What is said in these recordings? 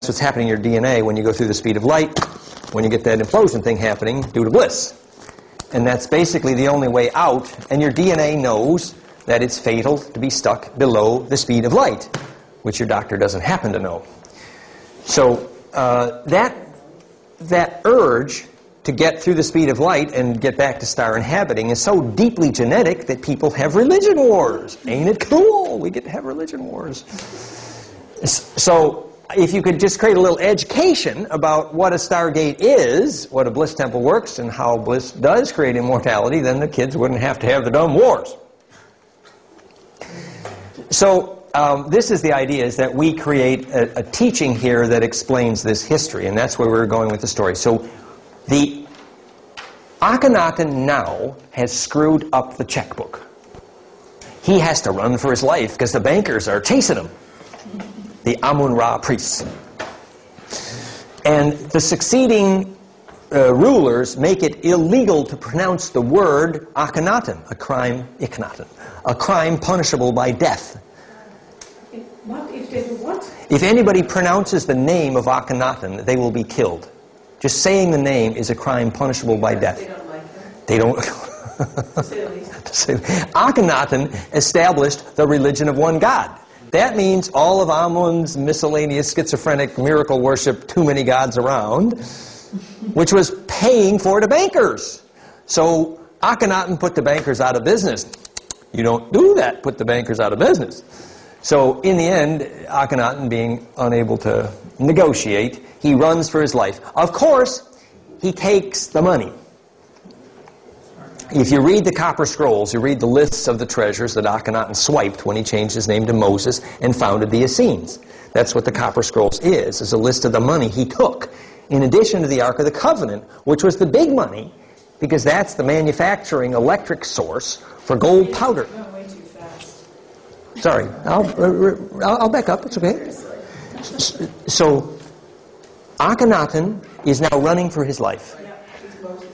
That's what's happening in your DNA when you go through the speed of light, when you get that implosion thing happening due to bliss. And that's basically the only way out, and your DNA knows that it's fatal to be stuck below the speed of light, which your doctor doesn't happen to know. So that urge to get through the speed of light and get back to star inhabiting is so deeply genetic that people have religion wars. Ain't it cool? We get to have religion wars. So if you could just create a little education about what a stargate is, what a bliss temple works, and how bliss does create immortality, then the kids wouldn't have to have the dumb wars. So this is the idea, is that we create a teaching here that explains this history, and that's where we're going with the story. So the Akhenaten now has screwed up the checkbook. He has to run for his life because the bankers are chasing him, the Amun-Ra priests. And the succeeding rulers make it illegal to pronounce the word Akhenaten, a crime, Ikhenaten, a crime punishable by death. What? If they do what? If anybody pronounces the name of Akhenaten, they will be killed. Just saying the name is a crime punishable by death. They don't like that. They don't. To say the least. Akhenaten established the religion of one God. That means all of Amun's miscellaneous schizophrenic miracle worship, too many gods around, which was paying for the bankers. So Akhenaten put the bankers out of business. You don't do that, put the bankers out of business. So in the end, Akhenaten, being unable to negotiate, he runs for his life. Of course, he takes the money. If you read the Copper Scrolls, you read the lists of the treasures that Akhenaten swiped when he changed his name to Moses and founded the Essenes. That's what the Copper Scrolls is a list of the money he took, in addition to the Ark of the Covenant, which was the big money, because that's the manufacturing electric source for gold powder. You're going way too fast. Sorry, I'll back up, it's okay. So, Akhenaten is now running for his life.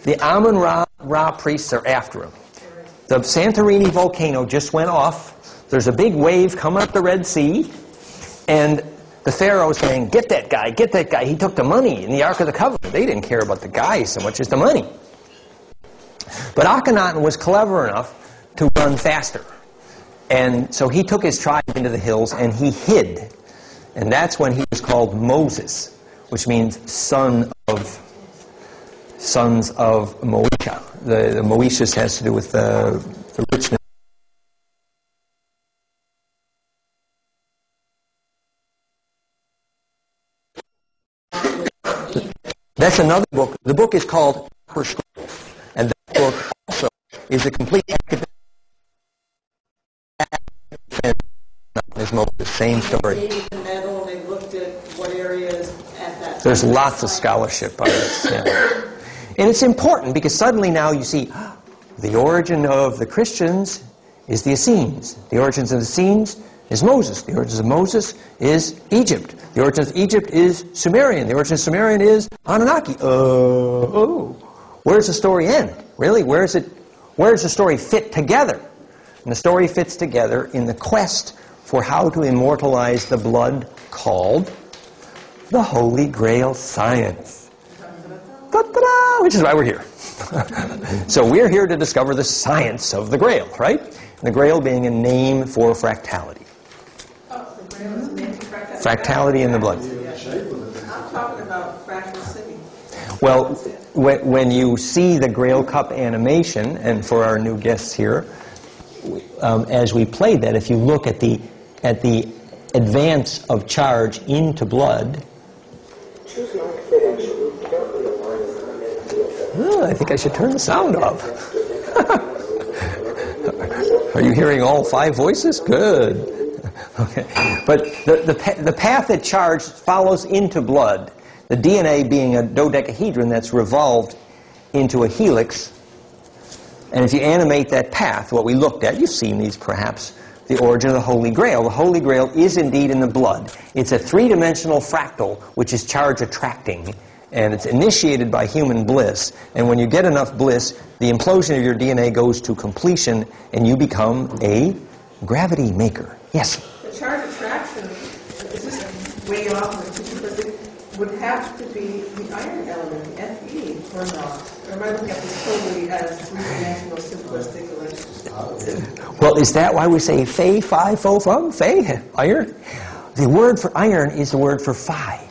The Amun-Ra priests are after him. The Santorini volcano just went off. There's a big wave coming up the Red Sea. And the Pharaoh is saying, get that guy, get that guy. He took the money in the Ark of the Covenant. They didn't care about the guy so much as the money. But Akhenaten was clever enough to run faster. And so he took his tribe into the hills and he hid. And that's when he was called Moses, which means sons of Moesha. The Moesha has to do with the richness. That's another book. The book is called Copper Scrolls. And that book also is a complete academic as Moses. Same story. They looked at what areas at that. There's lots of scholarship on this. Yeah. And it's important because suddenly now you see the origin of the Christians is the Essenes. The origins of the Essenes is Moses. The origins of Moses is Egypt. The origins of Egypt is Sumerian. The origin of Sumerian is Anunnaki. Where does the story end? Really? Where does the story fit together? And the story fits together in the quest for how to immortalize the blood called the Holy Grail science. Ta-da! Which is why we're here. So we're here to discover the science of the Grail, right? And the Grail being a name for fractality. Oh, the Grail is a name for fractality. Fractality in the blood. I'm talking about fractal city. Well, when you see the Grail Cup animation, and for our new guests here, as we played that, if you look at the advance of charge into blood, I think I should turn the sound off. Are you hearing all 5 voices? Good. Okay. But the path that charge follows into blood, the DNA being a dodecahedron that's revolved into a helix. And if you animate that path, what we looked at, you've seen these perhaps, the origin of the Holy Grail. The Holy Grail is indeed in the blood. It's a 3-dimensional fractal, which is charge attracting. And it's initiated by human bliss. And when you get enough bliss, the implosion of your DNA goes to completion, and you become a gravity maker. Yes? The charge attraction is just way off, because would have to be the iron element, the Fe, or not? Or am I looking at this totally as three-dimensional, simplistic electricity? Well, is that why we say Fe, Phi, Fo, Fum? Fe, iron? The word for iron is the word for Phi.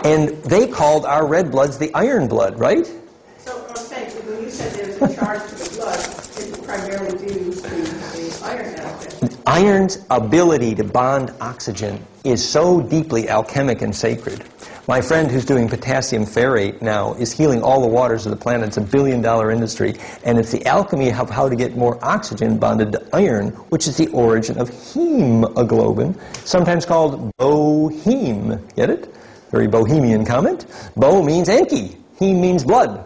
And they called our red bloods the iron blood, right? So I'm saying, when you said there's a charge to the blood, it's primarily due to the iron aspect. Iron's ability to bond oxygen is so deeply alchemic and sacred. My friend who's doing potassium ferrate now is healing all the waters of the planet. It's a billion-dollar industry. And it's the alchemy of how to get more oxygen bonded to iron, which is the origin of hemoglobin, sometimes called boheme. Get it? Very bohemian comment. Bo means Enki. Heme means blood.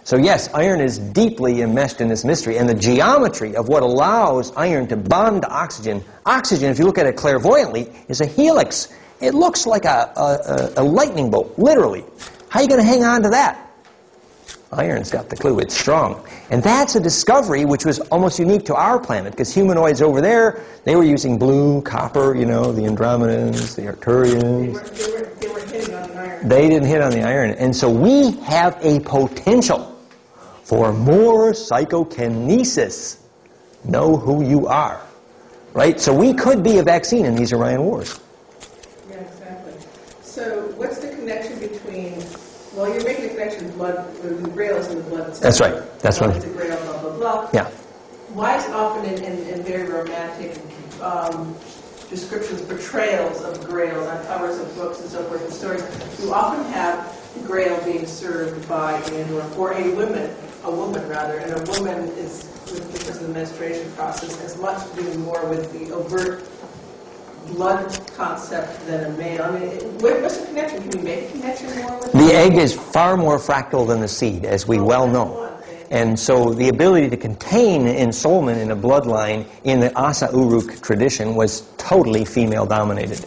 So yes, iron is deeply enmeshed in this mystery, and the geometry of what allows iron to bond to oxygen. Oxygen, if you look at it clairvoyantly, is a helix. It looks like a lightning bolt, literally. How are you going to hang on to that? Iron's got the clue. It's strong. And that's a discovery which was almost unique to our planet, because humanoids over there, they were using blue, copper, you know, the Andromedans, the Arcturians. They were hitting on the iron. They didn't hit on the iron. And so we have a potential for more psychokinesis. Know who you are. Right? So we could be a vaccine in these Orion Wars. Yeah, exactly. So what's the connection between, well, you're making a connection blood, the grails in the blood. That's right. That's right. It's a grail, blah, blah, blah. Yeah. Why is it often in very romantic descriptions, portrayals of grails on covers of books and so forth and stories, you often have the grail being served by or a woman, and a woman is, because of the menstruation process, has much to do more with the overt blood concept than a male. I mean, what's the connection? Can we make a connection more with The egg is far more fractal than the seed, as we well know. And so the ability to contain ensoulment in a bloodline in the Asa Uruk tradition was totally female-dominated.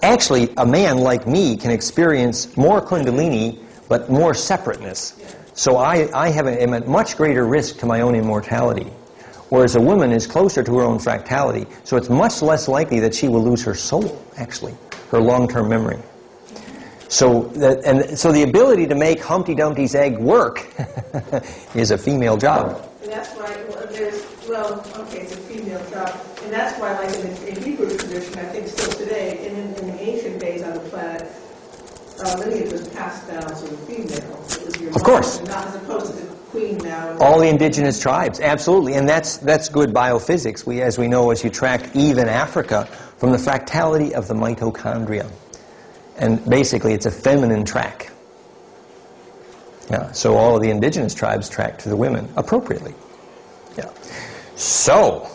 Actually, a man like me can experience more kundalini, but more separateness. So I am at much greater risk to my own immortality. Whereas a woman is closer to her own fractality, so it's much less likely that she will lose her soul, actually, her long-term memory. So the ability to make Humpty Dumpty's egg work is a female job. And that's why it's a female job. And that's why, like in Hebrew tradition, I think still today, in the ancient days on the planet, lineage was passed down to the female. It was your Of course. Not as opposed to the queen now. All the indigenous tribes, absolutely. And that's good biophysics. As we know, as you track Eve in Africa, from the fractality of the mitochondria. And basically, it's a feminine track. Yeah, so all of the indigenous tribes track to the women appropriately. Yeah. So,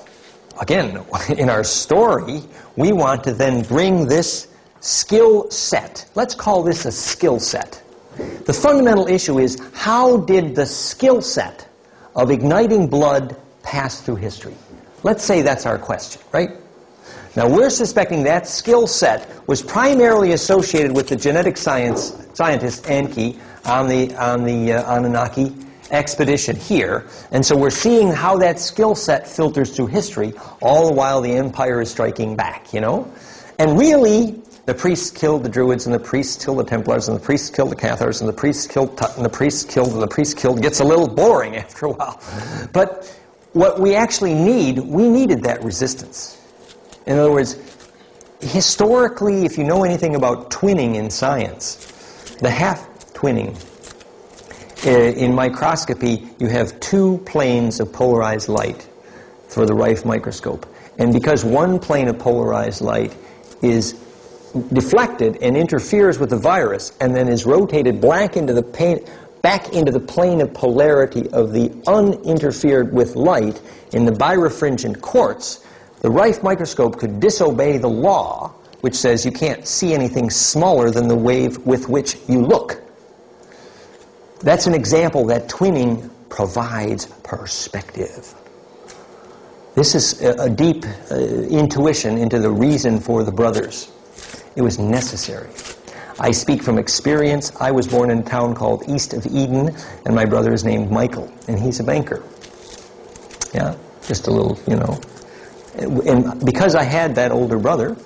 again, in our story, we want to then bring this skill set. Let's call this a skill set. The fundamental issue is, how did the skill set of igniting blood pass through history? Let's say that's our question, right? Now, we're suspecting that skill set was primarily associated with the genetic scientist Enki on the Anunnaki expedition here. And so we're seeing how that skill set filters through history, all the while the empire is striking back, you know? And really, the priests killed the Druids, and the priests killed the Templars, and the priests killed the Cathars, and the priests killed Tut, and the priests killed, and the priests killed. It gets a little boring after a while. But what we actually we needed that resistance. In other words, historically, if you know anything about twinning in science, the half-twinning, in microscopy, you have two planes of polarized light for the Rife microscope. And because one plane of polarized light is deflected and interferes with the virus and then is rotated back into the plane of polarity of the uninterfered with light in the birefringent quartz, the Rife microscope could disobey the law, which says you can't see anything smaller than the wave with which you look. That's an example that twinning provides perspective. This is a deep intuition into the reason for the brothers. It was necessary. I speak from experience. I was born in a town called East of Eden, and my brother is named Michael, and he's a banker. Yeah, just a little, you know. And because I had that older brother,